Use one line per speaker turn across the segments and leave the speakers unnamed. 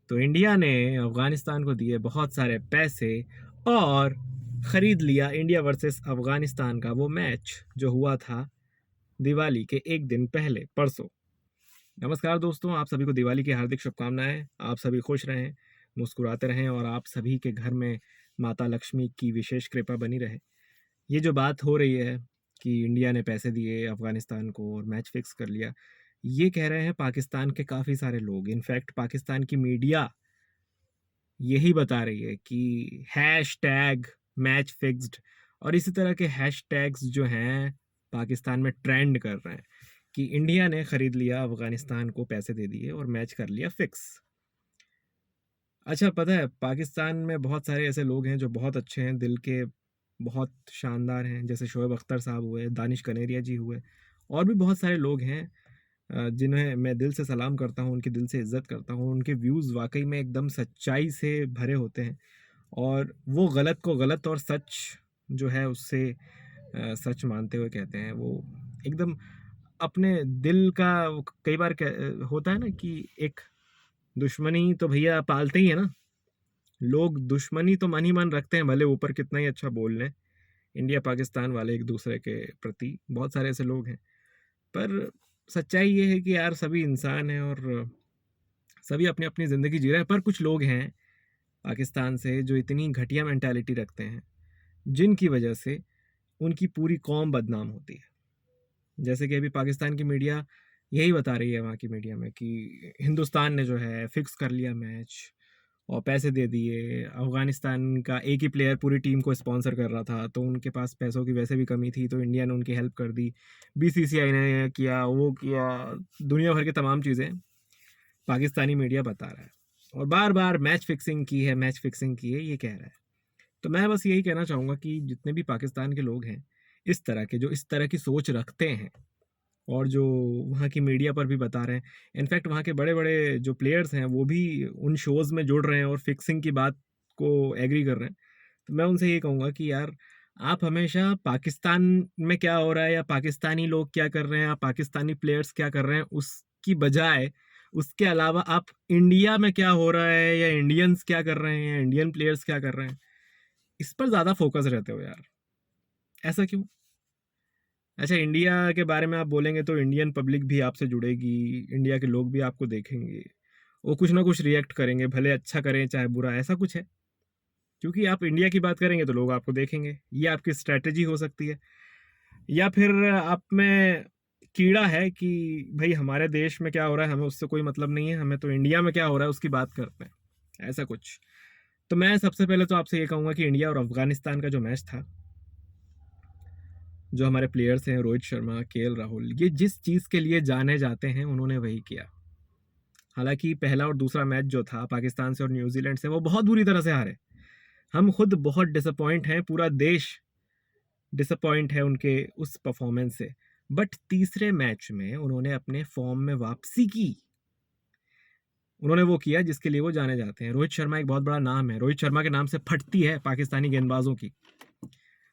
तो इंडिया ने अफ़गानिस्तान को दिए बहुत सारे पैसे और ख़रीद लिया इंडिया वर्सेस अफ़गानिस्तान का वो मैच जो हुआ था दिवाली के एक दिन पहले परसों। नमस्कार दोस्तों, आप सभी को दिवाली की हार्दिक शुभकामनाएं। आप सभी खुश रहें, मुस्कुराते रहें और आप सभी के घर में माता लक्ष्मी की विशेष कृपा बनी रहे। ये जो बात हो रही है कि इंडिया ने पैसे दिए अफ़गानिस्तान को और मैच फिक्स कर लिया, ये कह रहे हैं पाकिस्तान के काफ़ी सारे लोग। इनफैक्ट पाकिस्तान की मीडिया यही बता रही है कि हैशटैग मैच फिक्स्ड और इसी तरह के हैशटैग्स जो हैं पाकिस्तान में ट्रेंड कर रहे हैं कि इंडिया ने खरीद लिया अफगानिस्तान को, पैसे दे दिए और मैच कर लिया फिक्स। अच्छा, पता है पाकिस्तान में बहुत सारे ऐसे लोग हैं जो बहुत अच्छे हैं, दिल के बहुत शानदार हैं, जैसे शोएब अख्तर साहब हुए, दानिश कनेरिया जी हुए, और भी बहुत सारे लोग हैं जिन्हें मैं दिल से सलाम करता हूँ, उनकी दिल से इज़्ज़त करता हूँ। उनके व्यूज़ वाक़ई में एकदम सच्चाई से भरे होते हैं और वो गलत को गलत और सच जो है उससे सच मानते हुए कहते हैं। वो एकदम अपने दिल का वो कई बार होता है ना कि एक दुश्मनी तो भैया पालते ही है ना, लोग दुश्मनी तो मन ही मन रखते हैं, भले ऊपर कितना ही अच्छा बोल लें। इंडिया पाकिस्तान वाले एक दूसरे के प्रति बहुत सारे ऐसे लोग हैं, पर सच्चाई ये है कि यार सभी इंसान हैं और सभी अपनी अपनी ज़िंदगी जी रहे हैं। पर कुछ लोग हैं पाकिस्तान से जो इतनी घटिया मेंटालिटी रखते हैं, जिनकी वजह से उनकी पूरी कौम बदनाम होती है। जैसे कि अभी पाकिस्तान की मीडिया यही बता रही है वहाँ की मीडिया में कि हिंदुस्तान ने जो है फिक्स कर लिया मैच और पैसे दे दिए। अफ़गानिस्तान का एक ही प्लेयर पूरी टीम को स्पॉन्सर कर रहा था, तो उनके पास पैसों की वैसे भी कमी थी, तो इंडिया ने उनकी हेल्प कर दी। बीसीसीआई ने किया, वो किया, दुनिया भर की तमाम चीज़ें पाकिस्तानी मीडिया बता रहा है और बार-बार मैच फिक्सिंग की है, मैच फिक्सिंग की है, ये कह रहा है। तो मैं बस यही कहना चाहूँगा कि जितने भी पाकिस्तान के लोग हैं, इस तरह के, जो इस तरह की सोच रखते हैं और जो वहाँ की मीडिया पर भी बता रहे हैं, इनफैक्ट वहाँ के बड़े-बड़े जो प्लेयर्स हैं, वो भी उन शोज़ में जुड़ रहे हैं और फिक्सिंग की बात को एग्री कर रहे हैं। तो मैं उनसे ये कहूँगा कि यार, आप हमेशा पाकिस्तान में क्या हो रहा है या पाकिस्तानी लोग क्या कर रहे हैं या पाकिस्तानी प्लेयर्स क्या कर रहे हैं, उसकी बजाय उसके अलावा आप इंडिया में क्या हो रहा है या इंडियंस क्या कर रहे हैं, इंडियन प्लेयर्स क्या कर रहे हैं, इस पर ज़्यादा फोकस रहते हो यार। ऐसा क्यों? अच्छा, इंडिया के बारे में आप बोलेंगे तो इंडियन पब्लिक भी आपसे जुड़ेगी, इंडिया के लोग भी आपको देखेंगे, वो कुछ ना कुछ रिएक्ट करेंगे, भले अच्छा करें चाहे बुरा, ऐसा कुछ है। क्योंकि आप इंडिया की बात करेंगे तो लोग आपको देखेंगे, ये आपकी स्ट्रैटेजी हो सकती है। या फिर आप में कीड़ा है कि भाई हमारे देश में क्या हो रहा है हमें उससे कोई मतलब नहीं है, हमें तो इंडिया में क्या हो रहा है उसकी बात करते हैं, ऐसा कुछ। तो मैं सबसे पहले तो आपसे ये कहूँगा कि इंडिया और अफगानिस्तान का जो मैच था, जो हमारे प्लेयर्स हैं रोहित शर्मा, केएल राहुल, ये जिस चीज़ के लिए जाने जाते हैं उन्होंने वही किया। हालांकि पहला और दूसरा मैच जो था पाकिस्तान से और न्यूजीलैंड से, वो बहुत बुरी तरह से हारे। हम खुद बहुत डिसअपॉइंट हैं, पूरा देश डिसअपॉइंट है उनके उस परफॉर्मेंस से। बट तीसरे मैच में उन्होंने अपने फॉर्म में वापसी की, उन्होंने वो किया जिसके लिए वो जाने जाते हैं। रोहित शर्मा एक बहुत बड़ा नाम है, रोहित शर्मा के नाम से फटती है पाकिस्तानी गेंदबाजों की।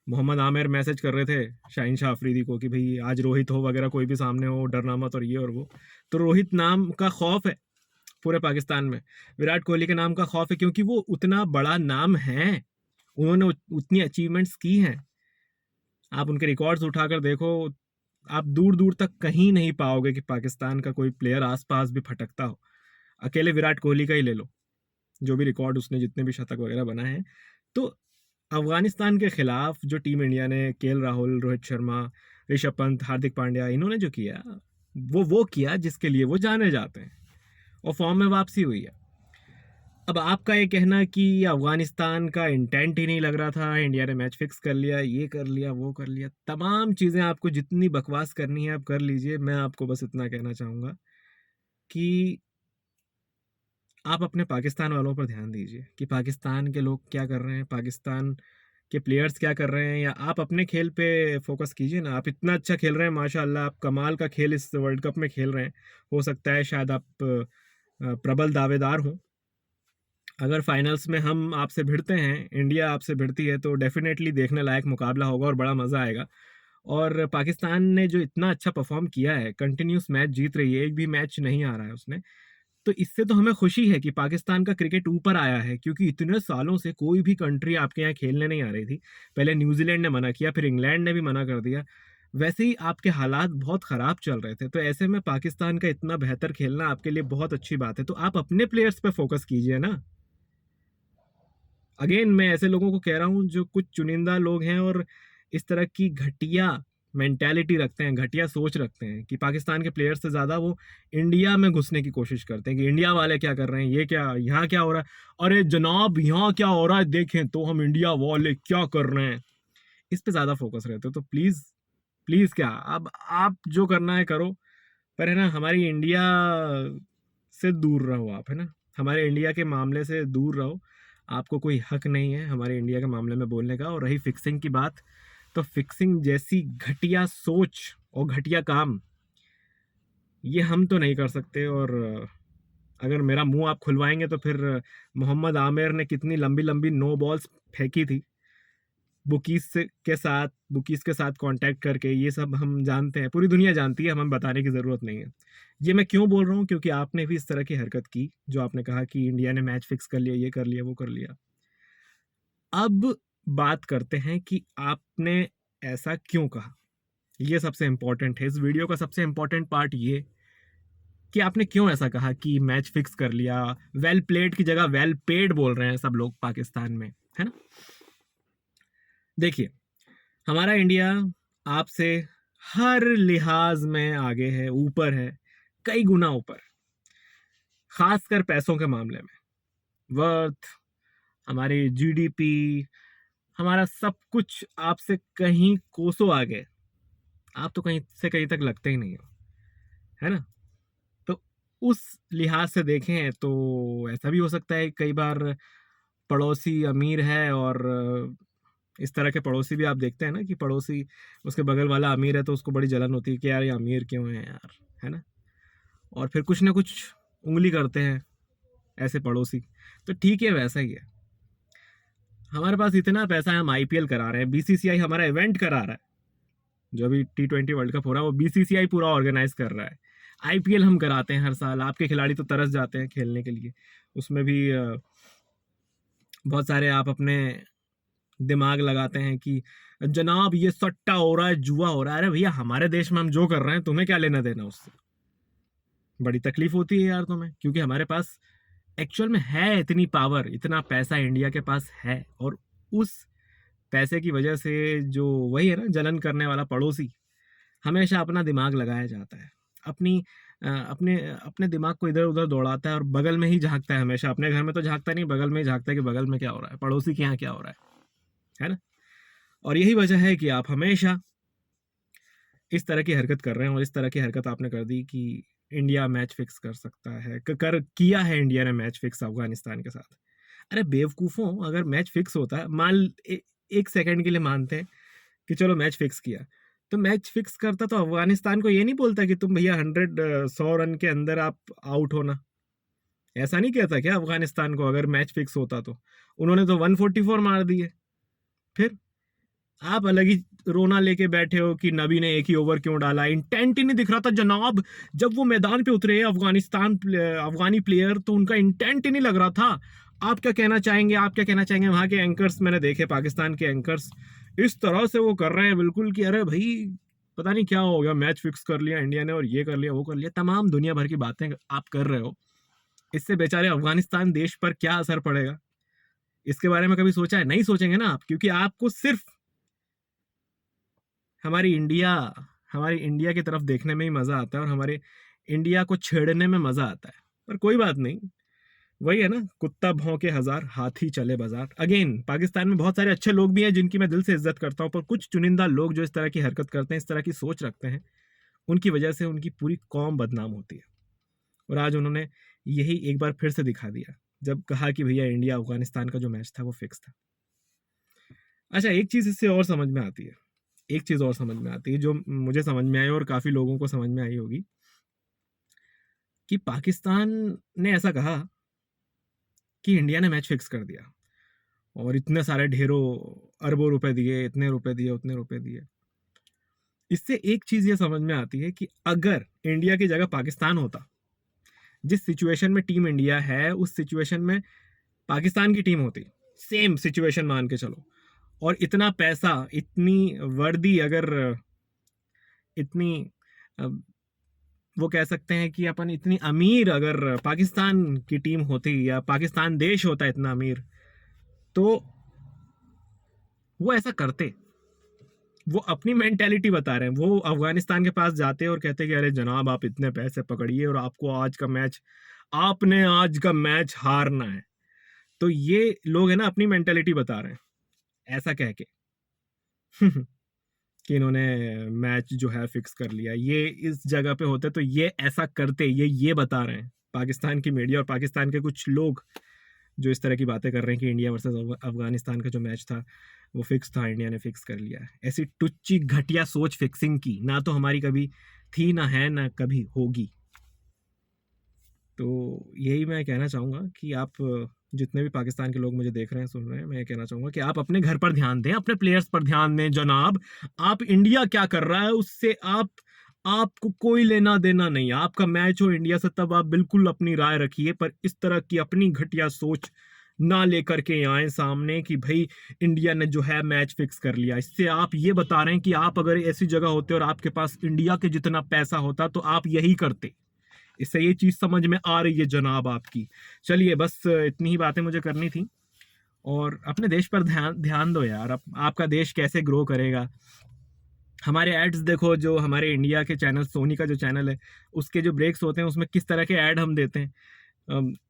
मोहम्मद आमिर मैसेज कर रहे थे शाहीन शाह अफरीदी को कि भाई आज रोहित हो वगैरह, कोई भी सामने हो, डरना मत और ये और वो। तो रोहित नाम का खौफ है पूरे पाकिस्तान में। विराट कोहली के नाम का खौफ है क्योंकि वो उतना बड़ा नाम है, उन्होंने उतनी अचीवमेंट्स की हैं। आप उनके रिकॉर्ड्स उठाकर देखो, आप दूर दूर तक कहीं नहीं पाओगे कि पाकिस्तान का कोई प्लेयर आसपास भी फटकता हो। अकेले विराट कोहली का ही ले लो, जो भी रिकॉर्ड उसने, जितने भी शतक वगैरह बनाए हैं। तो अफगानिस्तान के खिलाफ जो टीम इंडिया ने, केएल राहुल, रोहित शर्मा, ऋषभ पंत, हार्दिक पांड्या, इन्होंने जो किया वो किया जिसके लिए वो जाने जाते हैं और फॉर्म में वापसी हुई है। अब आपका ये कहना कि अफगानिस्तान का इंटेंट ही नहीं लग रहा था, इंडिया ने मैच फिक्स कर लिया, ये कर लिया, वो कर लिया, तमाम चीज़ें आपको जितनी बकवास करनी है आप कर लीजिए। मैं आपको बस इतना कहना चाहूँगा कि आप अपने पाकिस्तान वालों पर ध्यान दीजिए कि पाकिस्तान के लोग क्या कर रहे हैं, पाकिस्तान के प्लेयर्स क्या कर रहे हैं, या आप अपने खेल पे फोकस कीजिए ना। आप इतना अच्छा खेल रहे हैं माशाल्लाह, आप कमाल का खेल इस वर्ल्ड कप में खेल रहे हैं। हो सकता है शायद आप प्रबल दावेदार हों। अगर फाइनल्स में हम आपसे भिड़ते हैं, इंडिया आपसे भिड़ती है, तो डेफिनेटली देखने लायक मुकाबला होगा और बड़ा मज़ा आएगा। और पाकिस्तान ने जो इतना अच्छा परफॉर्म किया है, कंटिन्यूस मैच जीत रही है, एक भी मैच नहीं आ रहा है उसने, तो इससे तो हमें खुशी है कि पाकिस्तान का क्रिकेट ऊपर आया है, क्योंकि इतने सालों से कोई भी कंट्री आपके यहाँ खेलने नहीं आ रही थी। पहले न्यूजीलैंड ने मना किया, फिर इंग्लैंड ने भी मना कर दिया। वैसे ही आपके हालात बहुत ख़राब चल रहे थे, तो ऐसे में पाकिस्तान का इतना बेहतर खेलना आपके लिए बहुत अच्छी बात है। तो आप अपने प्लेयर्स पे फोकस कीजिए ना। अगेन मैं ऐसे लोगों को कह रहा हूँ जो कुछ चुनिंदा लोग हैं और इस तरह की घटिया मेंटालिटी रखते हैं, घटिया सोच रखते हैं कि पाकिस्तान के प्लेयर्स से ज़्यादा वो इंडिया में घुसने की कोशिश करते हैं कि इंडिया वाले क्या कर रहे हैं, ये क्या यहाँ क्या हो रहा है, अरे जनाब यहाँ क्या हो रहा है देखें तो, हम इंडिया वाले क्या कर रहे हैं, इस पे ज़्यादा फोकस रहते हो। तो प्लीज़ प्लीज़ क्या, अब आप जो करना है करो, पर है ना हमारी इंडिया से दूर रहो आप, है ना, हमारे इंडिया के मामले से दूर रहो। आपको कोई हक नहीं है हमारे इंडिया के मामले में बोलने का। और रही फिक्सिंग की बात, तो फिक्सिंग जैसी घटिया सोच और घटिया काम ये हम तो नहीं कर सकते। और अगर मेरा मुंह आप खुलवाएंगे तो फिर मोहम्मद आमिर ने कितनी लंबी लंबी नो बॉल्स फेंकी थी बुकीज के साथ कांटेक्ट करके, ये सब हम जानते हैं, पूरी दुनिया जानती है, हमें बताने की ज़रूरत नहीं है। ये मैं क्यों बोल रहा हूँ, क्योंकि आपने भी इस तरह की हरकत की, जो आपने कहा कि इंडिया ने मैच फिक्स कर लिया, ये कर लिया, वो कर लिया। अब बात करते हैं कि आपने ऐसा क्यों कहा। ये सबसे इंपॉर्टेंट है, इस वीडियो का सबसे इंपॉर्टेंट पार्ट ये कि आपने क्यों ऐसा कहा कि मैच फिक्स कर लिया। वेल प्लेड की जगह वेल पेड बोल रहे हैं सब लोग पाकिस्तान में, है ना। देखिए, हमारा इंडिया आपसे हर लिहाज में आगे है, ऊपर है, कई गुना ऊपर, खासकर पैसों के मामले में। वर्थ, हमारी जीडीपी, हमारा सब कुछ आपसे कहीं कोसों आगे। आप तो कहीं से कहीं तक लगते ही नहीं हो, है ना। तो उस लिहाज से देखें तो ऐसा भी हो सकता है कई बार पड़ोसी अमीर है, और इस तरह के पड़ोसी भी आप देखते हैं ना कि पड़ोसी, उसके बगल वाला अमीर है तो उसको बड़ी जलन होती है कि यार ये अमीर क्यों है यार, है ना। और फिर कुछ ना कुछ उंगली करते हैं ऐसे पड़ोसी। तो ठीक है, वैसा ही है, हमारे पास इतना पैसा है, हम आईपीएल करा रहे हैं, बीसीसीआई हमारा इवेंट करा रहा है, जो अभी T20 वर्ल्ड कप हो रहा है वो बीसीसीआई पूरा ऑर्गेनाइज कर रहा है। आईपीएल हम कराते हैं हर साल, आपके खिलाड़ी तो तरस जाते हैं खेलने के लिए। उसमें भी बहुत सारे आप अपने दिमाग लगाते हैं कि जनाब ये सट्टा हो रहा है, जुआ हो रहा है। अरे भैया, हमारे देश में हम जो कर रहे हैं तुम्हें क्या लेना देना उससे। बड़ी तकलीफ होती है यार तुम्हें, क्योंकि हमारे पास एक्चुअल में है इतनी पावर, इतना पैसा इंडिया के पास है, और उस पैसे की वजह से जो वही है ना जलन करने वाला पड़ोसी, हमेशा अपना दिमाग लगाया जाता है, अपनी अपने अपने दिमाग को इधर उधर दौड़ाता है, और बगल में ही झांकता है हमेशा। अपने घर में तो झांकता नहीं, बगल में ही झांकता है कि बगल में क्या हो रहा है, पड़ोसी के यहाँ क्या हो रहा है ना। और यही वजह है कि आप हमेशा इस तरह की हरकत कर रहे हैं, और इस तरह की हरकत आपने कर दी कि इंडिया मैच फिक्स कर सकता है, किया है इंडिया ने मैच फिक्स अफगानिस्तान के साथ। अरे बेवकूफ़ों, अगर मैच फिक्स होता है, एक सेकंड के लिए मानते हैं कि चलो मैच फिक्स किया, तो मैच फिक्स करता तो अफगानिस्तान को ये नहीं बोलता कि तुम भैया 100 रन के अंदर आप आउट होना। ऐसा नहीं कहता क्या अफगानिस्तान को, अगर मैच फिक्स होता तो? उन्होंने तो 144 मार दिए। फिर आप अलग ही रोना लेके बैठे हो कि नबी ने एक ही ओवर क्यों डाला, इंटेंट ही नहीं दिख रहा था जनाब। जब वो मैदान पे उतरे अफगानी प्लेयर, तो उनका इंटेंट ही नहीं लग रहा था। आप क्या कहना चाहेंगे, आप क्या कहना चाहेंगे? वहां के एंकर्स मैंने देखे, पाकिस्तान के एंकर्स इस तरह से वो कर रहे हैं बिल्कुल कि अरे भाई पता नहीं क्या हो गया, मैच फिक्स कर लिया इंडिया ने, और ये कर लिया वो कर लिया, तमाम दुनिया भर की बातें आप कर रहे हो। इससे बेचारे अफगानिस्तान देश पर क्या असर पड़ेगा, इसके बारे में कभी सोचा है? नहीं सोचेंगे ना आप, क्योंकि आपको सिर्फ हमारी इंडिया हमारी इंडिया की तरफ देखने में ही मजा आता है, और हमारे इंडिया को छेड़ने में मजा आता है। पर कोई बात नहीं, वही है ना, कुत्ता भौंके हजार, हाथी चले बाजार। अगेन, पाकिस्तान में बहुत सारे अच्छे लोग भी हैं जिनकी मैं दिल से इज्जत करता हूँ, पर कुछ चुनिंदा लोग जो इस तरह की हरकत करते हैं, इस तरह की सोच रखते हैं, उनकी वजह से उनकी पूरी कौम बदनाम होती है। और आज उन्होंने यही एक बार फिर से दिखा दिया, जब कहा कि भैया इंडिया अफगानिस्तान का जो मैच था वो फिक्स था। अच्छा, एक चीज इससे और समझ में आती है, एक चीज और समझ में आती है जो मुझे समझ में आई और काफी लोगों को समझ में आई होगी, कि पाकिस्तान ने ऐसा कहा कि इंडिया ने मैच फिक्स कर दिया, और इतने सारे ढेरों अरबों रुपए दिए, इतने रुपए दिए, उतने रुपए दिए। इससे एक चीज ये समझ में आती है कि अगर इंडिया की जगह पाकिस्तान होता, जिस सिचुएशन में टीम इंडिया है उस सिचुएशन में पाकिस्तान की टीम होती, सेम सिचुएशन मान के चलो, और इतना पैसा, इतनी वर्दी, अगर इतनी अ, वो कह सकते हैं कि अपन इतनी अमीर अगर पाकिस्तान की टीम होती या पाकिस्तान देश होता इतना अमीर, तो वो ऐसा करते। वो अपनी मेंटेलिटी बता रहे हैं। वो अफगानिस्तान के पास जाते और कहते कि अरे जनाब आप इतने पैसे पकड़िए और आपको आपने आज का मैच हारना है। तो ये लोग है ना अपनी मेंटेलिटी बता रहे हैं ऐसा कह के कि इन्होंने मैच जो है फिक्स कर लिया। ये इस जगह पे होते तो ये ऐसा करते, ये बता रहे हैं पाकिस्तान की मीडिया और पाकिस्तान के कुछ लोग जो इस तरह की बातें कर रहे हैं कि इंडिया वर्सेस अफगानिस्तान का जो मैच था वो फिक्स था, इंडिया ने फिक्स कर लिया। ऐसी टुच्ची घटिया सोच फिक्सिंग की ना तो हमारी कभी थी, ना है, ना कभी होगी। तो यही मैं कहना चाहूँगा कि आप जितने भी पाकिस्तान के लोग मुझे देख रहे हैं, सुन रहे हैं, मैं कहना चाहूँगा कि आप अपने घर पर ध्यान दें, अपने प्लेयर्स पर ध्यान दें जनाब। आप इंडिया क्या कर रहा है उससे आपको कोई लेना देना नहीं। आपका मैच हो इंडिया से तब आप बिल्कुल अपनी राय रखिए, पर इस तरह की अपनी घटिया सोच ना लेकर के आए सामने कि भाई इंडिया ने जो है मैच फिक्स कर लिया। इससे आप ये बता रहे हैं कि आप अगर ऐसी जगह होते और आपके पास इंडिया के जितना पैसा होता तो आप यही करते। इससे ये चीज समझ में आ रही है जनाब आपकी। चलिए बस इतनी ही बातें मुझे करनी थी। और अपने देश पर ध्यान ध्यान दो यार। आपका देश कैसे ग्रो करेगा। हमारे एड्स देखो, जो हमारे इंडिया के चैनल, सोनी का जो चैनल है उसके जो ब्रेक्स होते हैं उसमें किस तरह के ऐड हम देते हैं।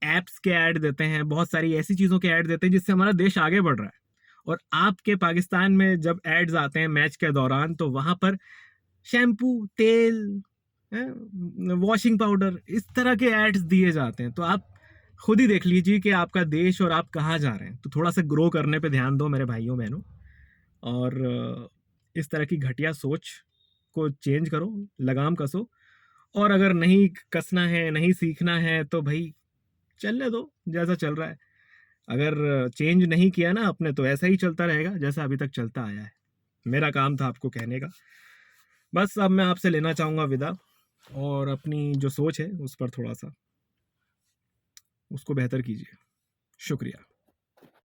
एप्स के ऐड देते हैं, बहुत सारी ऐसी चीज़ों के ऐड देते हैं जिससे हमारा देश आगे बढ़ रहा है। और आपके पाकिस्तान में जब एड्स आते हैं मैच के दौरान तो वहां पर शैम्पू, तेल, वॉशिंग पाउडर, इस तरह के एड्स दिए जाते हैं। तो आप खुद ही देख लीजिए कि आपका देश और आप कहाँ जा रहे हैं। तो थोड़ा सा ग्रो करने पे ध्यान दो मेरे भाइयों बहनों। और इस तरह की घटिया सोच को चेंज करो, लगाम कसो। और अगर नहीं कसना है, नहीं सीखना है तो भाई चलने दो जैसा चल रहा है। अगर चेंज नहीं किया ना अपने तो ऐसा ही चलता रहेगा जैसा अभी तक चलता आया है। मेरा काम था आपको कहने का। बस अब मैं आपसे लेना चाहूँगा विदा, और अपनी जो सोच है उस पर थोड़ा सा उसको बेहतर कीजिए। शुक्रिया।